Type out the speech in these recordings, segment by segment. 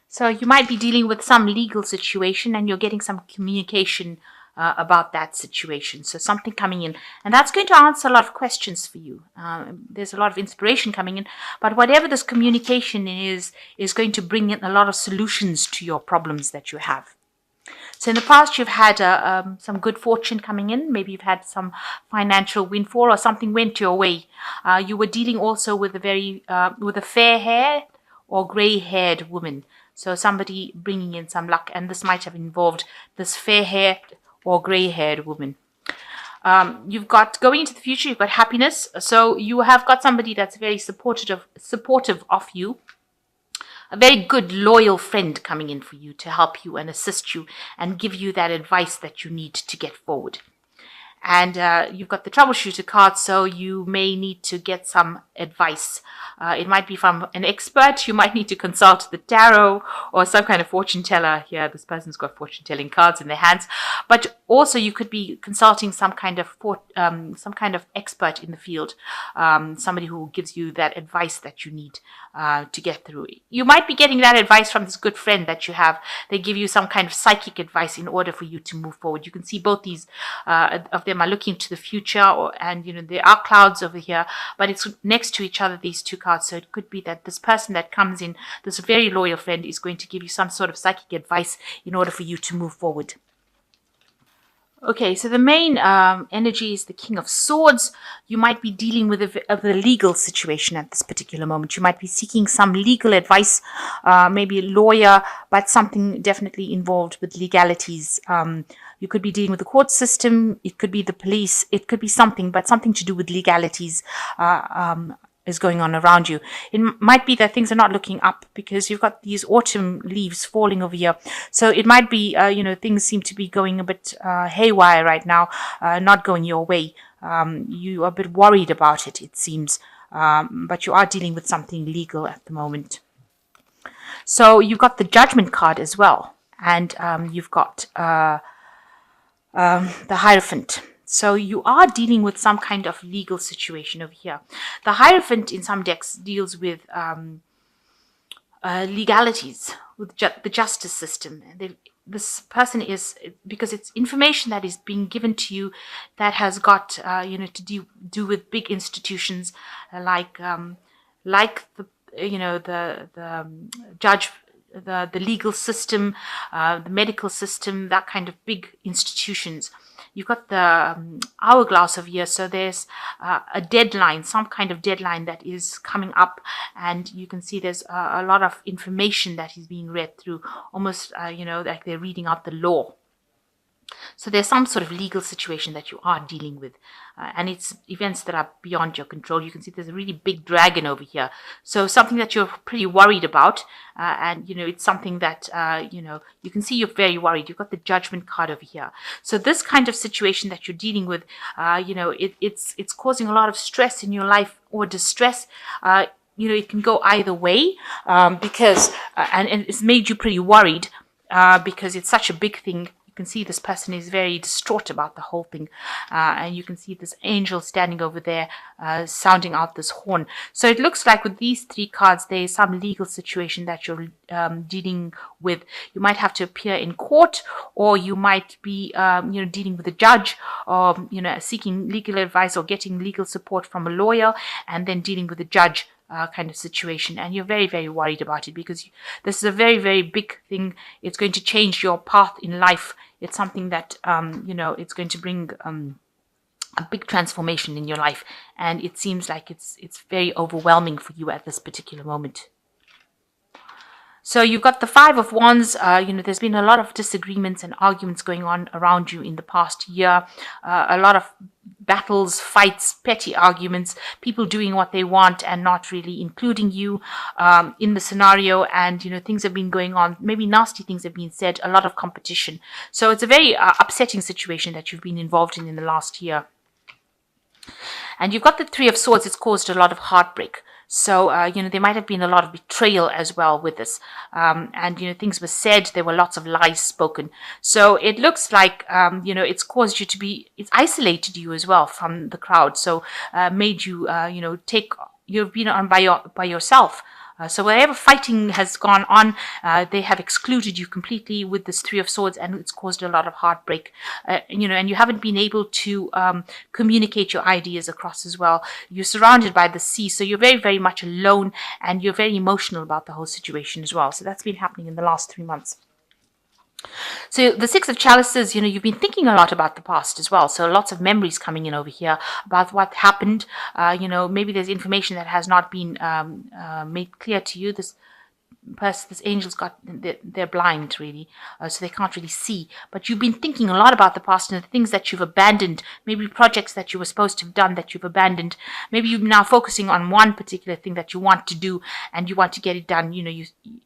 So you might be dealing with some legal situation and you're getting some communication about that situation. So something coming in, and that's going to answer a lot of questions for you. There's a lot of inspiration coming in, but whatever this communication is going to bring in a lot of solutions to your problems that you have. So in the past, you've had some good fortune coming in. Maybe you've had some financial windfall or something went your way. You were dealing also with with a fair hair or gray haired woman. So somebody bringing in some luck, and this might have involved this fair haired or gray haired woman. You've got going into the future, you've got happiness. So you have got somebody that's very supportive of you, a very good, loyal friend coming in for you to help you and assist you and give you that advice that you need to get forward. And you've got the troubleshooter card, so you may need to get some advice. It might be from an expert. You might need to consult the tarot or some kind of fortune teller. Here, this person's got fortune telling cards in their hands. But also, you could be consulting some kind of expert in the field, somebody who gives you that advice that you need to get through. You might be getting that advice from this good friend that you have. They give you some kind of psychic advice in order for you to move forward. You can see both these of them are looking to the future, and there are clouds over here, but it's next to each other, these two cards. So it could be that this person that comes in, this very loyal friend, is going to give you some sort of psychic advice in order for you to move forward. Okay, so the main energy is the King of Swords. You might be dealing with a legal situation at this particular moment. You might be seeking some legal advice, maybe a lawyer, but something definitely involved with legalities. You could be dealing with the court system. It could be the police. It could be something, but something to do with legalities is going on around you. It might be that things are not looking up because you've got these autumn leaves falling over here. So it might be, things seem to be going a bit haywire right now, not going your way. You are a bit worried about it, it seems, but you are dealing with something legal at the moment. So you've got the Judgment card as well, and you've got the Hierophant. So you are dealing with some kind of legal situation over here. The Hierophant in some decks deals with legalities, with the justice system. This person is, because it's information that is being given to you that has got to do with big institutions like the judge, the legal system, the medical system, that kind of big institutions. You've got the hourglass of year, so there's a deadline, some kind of deadline that is coming up, and you can see there's a lot of information that is being read through, almost like they're reading out the law. So there's some sort of legal situation that you are dealing with, and it's events that are beyond your control. You can see there's a really big dragon over here, so something that you're pretty worried about, and it's something that you can see you're very worried. You've got the Judgment card over here, so this kind of situation that you're dealing with, it's causing a lot of stress in your life or distress. It can go either way, because and it's made you pretty worried because it's such a big thing. You can see this person is very distraught about the whole thing, and you can see this angel standing over there sounding out this horn. So it looks like with these three cards there is some legal situation that you're dealing with. You might have to appear in court, or you might be dealing with a judge, or seeking legal advice or getting legal support from a lawyer, and then dealing with a judge kind of situation, and you're very, very worried about it because this is a very, very big thing. It's going to change your path in life. It's something that it's going to bring a big transformation in your life, and it seems like it's very overwhelming for you at this particular moment. So you've got the Five of Wands. There's been a lot of disagreements and arguments going on around you in the past year. A lot of battles, fights, petty arguments, people doing what they want and not really including you in the scenario. And, things have been going on. Maybe nasty things have been said, a lot of competition. So it's a very upsetting situation that you've been involved in the last year. And you've got the Three of Swords. It's caused a lot of heartbreak. So, there might have been a lot of betrayal as well with this. And, things were said. There were lots of lies spoken. So it looks like, it's caused you to be, it's isolated you as well from the crowd. So, made you, you've been on by yourself. So whatever fighting has gone on, they have excluded you completely with this Three of Swords, and it's caused a lot of heartbreak. And you haven't been able to communicate your ideas across as well. You're surrounded by the sea, so you're very, very much alone, and you're very emotional about the whole situation as well. So that's been happening in the last 3 months. So the Six of Chalices, you've been thinking a lot about the past as well. So lots of memories coming in over here about what happened. Maybe there's information that has not been made clear to you. This angel's they're blind really, so they can't really see, but you've been thinking a lot about the past and the things that you've abandoned, maybe projects that you were supposed to have done that you've abandoned. Maybe you're now focusing on one particular thing that you want to do and you want to get it done.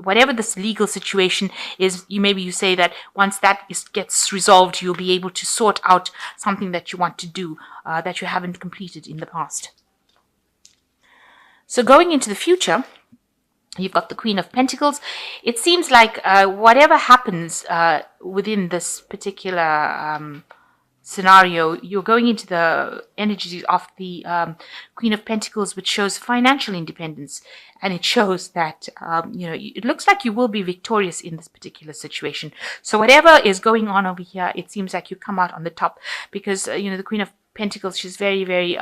Whatever this legal situation is, you say that once that gets resolved, you'll be able to sort out something that you want to do that you haven't completed in the past. So going into the future, you've got the Queen of Pentacles. It seems like whatever happens within this particular scenario, you're going into the energies of the Queen of Pentacles, which shows financial independence. And it shows that, it looks like you will be victorious in this particular situation. So whatever is going on over here, it seems like you come out on the top because, the Queen of Pentacles, she's very, very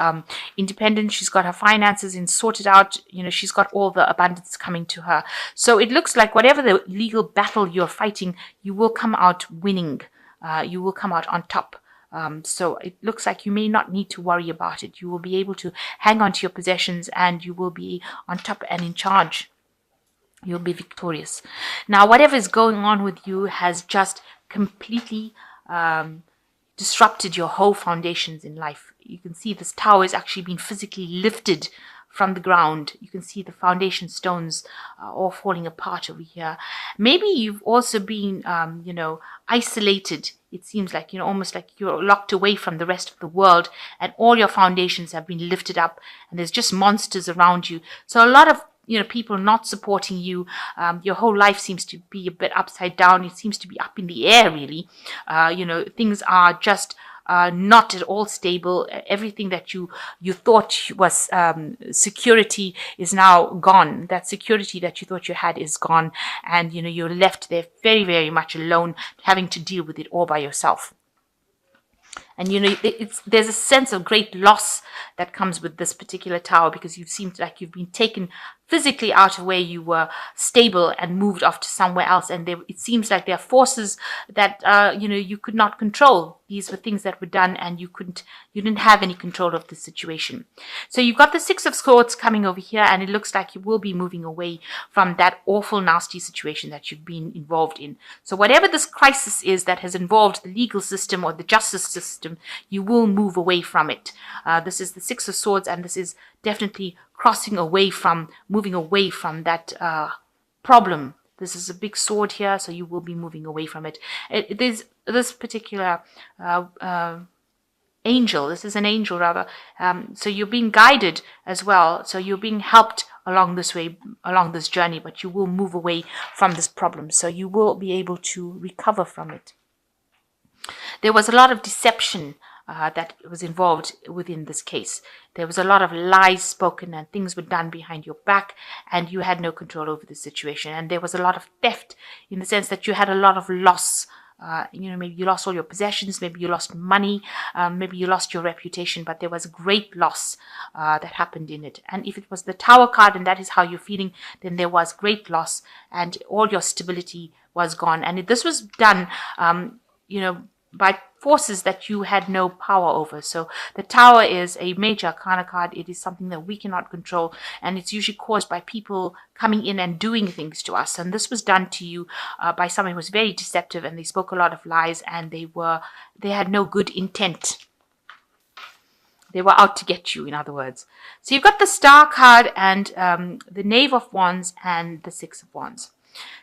independent. She's got her finances sorted out. She's got all the abundance coming to her. So it looks like whatever the legal battle you're fighting, you will come out winning. You will come out on top. So it looks like you may not need to worry about it. You will be able to hang on to your possessions and you will be on top and in charge. You'll be victorious. Now, whatever is going on with you has just completely disrupted your whole foundations in life. You can see this tower is actually being physically lifted from the ground. You can see the foundation stones all falling apart over here. Maybe you've also been, isolated. It seems like, almost like you're locked away from the rest of the world and all your foundations have been lifted up and there's just monsters around you. So a lot of people not supporting you. Your whole life seems to be a bit upside down. It seems to be up in the air, really. Things are just not at all stable. Everything that you thought was security is now gone. That security that you thought you had is gone. And, you're left there very, very much alone, having to deal with it all by yourself. And, there's a sense of great loss that comes with this particular tower because you seem like you've been taken physically out of where you were stable and moved off to somewhere else. And it seems like there are forces that, you could not control. These were things that were done and you didn't have any control of the situation. So you've got the Six of Swords coming over here and it looks like you will be moving away from that awful, nasty situation that you've been involved in. So whatever this crisis is that has involved the legal system or the justice system, you will move away from it. This is the Six of Swords and this is definitely moving away from that problem. This is a big sword here, so you will be moving away from it. There's this particular angel. This is an angel, rather. So you're being guided as well. So you're being helped along this way, along this journey, but you will move away from this problem. So you will be able to recover from it. There was a lot of deception that was involved within this case. There was a lot of lies spoken and things were done behind your back and you had no control over the situation. And there was a lot of theft in the sense that you had a lot of loss. Maybe you lost all your possessions, maybe you lost money, maybe you lost your reputation, but there was great loss that happened in it. And if it was the Tower card and that is how you're feeling, then there was great loss and all your stability was gone. And this was done, by forces that you had no power over. So the Tower is a major arcana card. It is something that we cannot control, and it's usually caused by people coming in and doing things to us. And this was done to you by someone who was very deceptive, and they spoke a lot of lies, and they had no good intent. They were out to get you, in other words. So you've got the Star card and the Knave of Wands and the Six of Wands.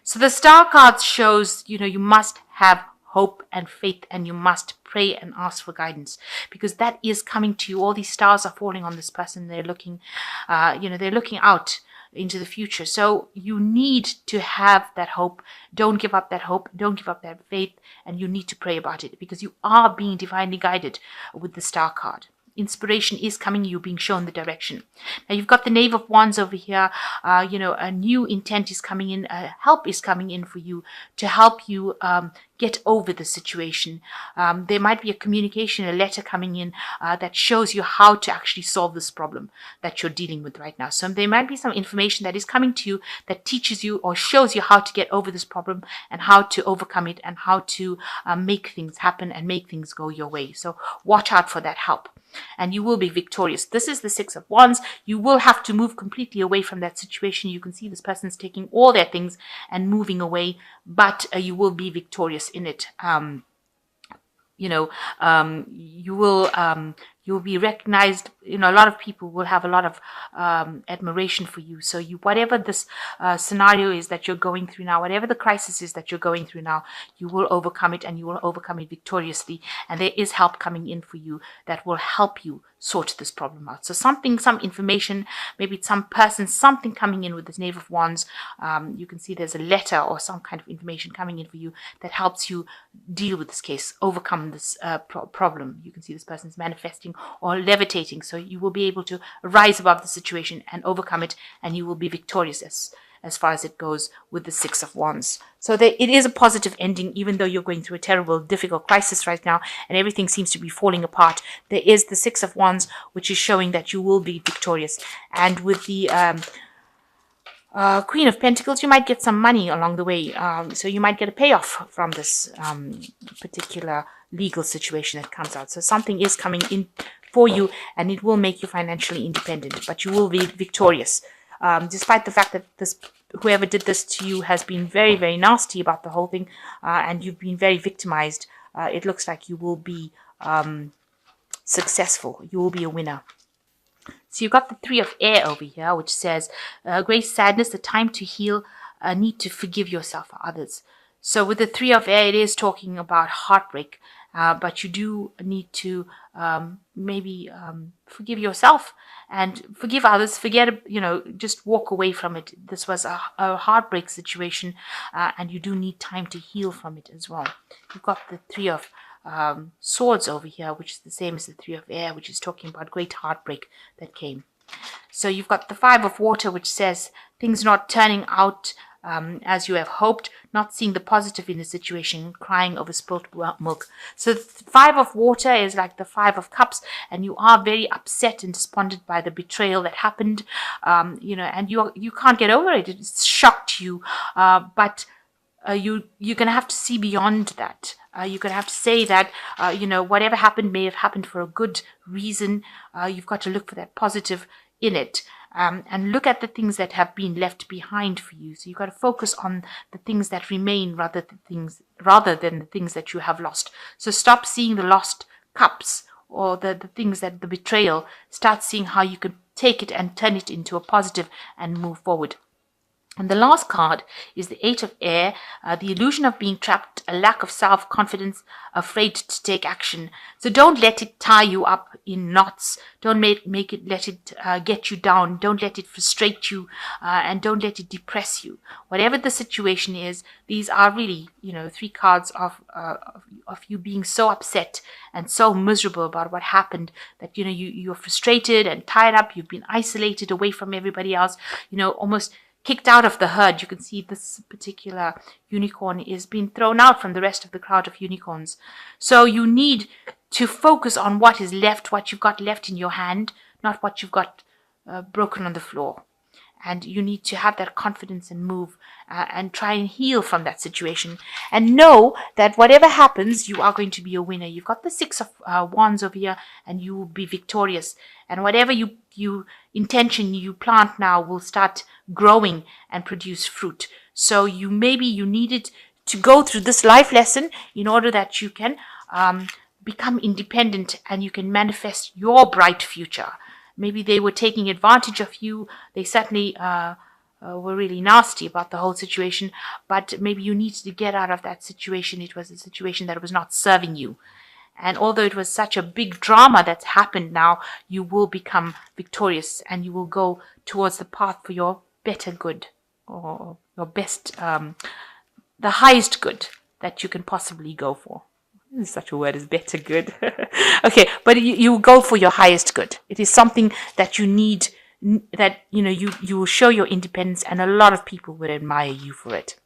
So the Star card shows, you must have hope and faith, and you must pray and ask for guidance because that is coming to you. All these stars are falling on this person. They're looking, they're looking out into the future. So you need to have that hope. Don't give up that hope. Don't give up that faith. And you need to pray about it because you are being divinely guided with the Star card. inspiration is coming, you being shown the direction. Now you've got the Knave of Wands over here. A new intent is coming in, help is coming in for you to help you get over the situation. There might be a communication, a letter coming in that shows you how to actually solve this problem that you're dealing with right now. So there might be some information that is coming to you that teaches you or shows you how to get over this problem and how to overcome it and how to make things happen and make things go your way. So watch out for that help. And you will be victorious. This is the Six of Wands. You will have to move completely away from that situation. You can see this person's taking all their things and moving away, but you will be victorious in it. You'll be recognized. A lot of people will have a lot of admiration for you. So whatever this scenario is that you're going through now, whatever the crisis is that you're going through now, you will overcome it and you will overcome it victoriously. And there is help coming in for you that will help you sort this problem out. So some information, maybe it's some person, something coming in with this Knave of Wands. You can see there's a letter or some kind of information coming in for you that helps you deal with this case, overcome this problem. You can see this person's manifesting or levitating. So you will be able to rise above the situation and overcome it, and you will be victorious as far as it goes with the Six of Wands. So it is a positive ending, even though you're going through a terrible, difficult crisis right now and everything seems to be falling apart. There is the Six of Wands, which is showing that you will be victorious. And with the Queen of Pentacles, you might get some money along the way. So you might get a payoff from this particular legal situation that comes out. So something is coming in for you and it will make you financially independent, but you will be victorious. Despite the fact that whoever did this to you has been very, very nasty about the whole thing, and you've been very victimized, it looks like you will be successful. You will be a winner. So you've got the Three of Air over here, which says, great sadness, the time to heal, need to forgive yourself or others. So with the Three of Air, it is talking about heartbreak, but you do need to maybe forgive yourself and forgive others. Forget, just walk away from it. This was a heartbreak situation, and you do need time to heal from it as well. You've got the Three of Swords over here, which is the same as the Three of Air, which is talking about great heartbreak that came. So you've got the Five of Water, which says things not turning out as you have hoped, not seeing the positive in the situation, crying over spilt milk. So the Five of Water is like the Five of Cups, and you are very upset and despondent by the betrayal that happened, and you can't get over it. It's shocked you, but you're going to have to see beyond that. You're going to have to say that, whatever happened may have happened for a good reason. You've got to look for that positive in it. And look at the things that have been left behind for you. So you've got to focus on the things that remain rather than the things that you have lost. So stop seeing the lost cups or the things that the betrayal. Start seeing how you can take it and turn it into a positive and move forward. And the last card is the Eight of Air, the illusion of being trapped, a lack of self-confidence, afraid to take action. So don't let it tie you up in knots. Don't let it get you down. Don't let it frustrate you, and don't let it depress you. Whatever the situation is, these are really, three cards of you being so upset and so miserable about what happened that, you're frustrated and tied up. You've been isolated away from everybody else, almost kicked out of the herd. You can see this particular unicorn is being thrown out from the rest of the crowd of unicorns. So you need to focus on what is left, what you've got left in your hand, not what you've got broken on the floor. And you need to have that confidence and move and try and heal from that situation. And know that whatever happens, you are going to be a winner. You've got the Six of Wands over here, and you will be victorious. And whatever intention you plant now will start growing and produce fruit. So you needed to go through this life lesson in order that you can become independent and you can manifest your bright future. Maybe they were taking advantage of you. They certainly were really nasty about the whole situation, but maybe you needed to get out of that situation. It was a situation that was not serving you. And although it was such a big drama that's happened now, you will become victorious and you will go towards the path for your better good, or your best, the highest good that you can possibly go for. Such a word is better good. Okay, but you go for your highest good. It is something that you need, that you will show your independence, and a lot of people would admire you for it.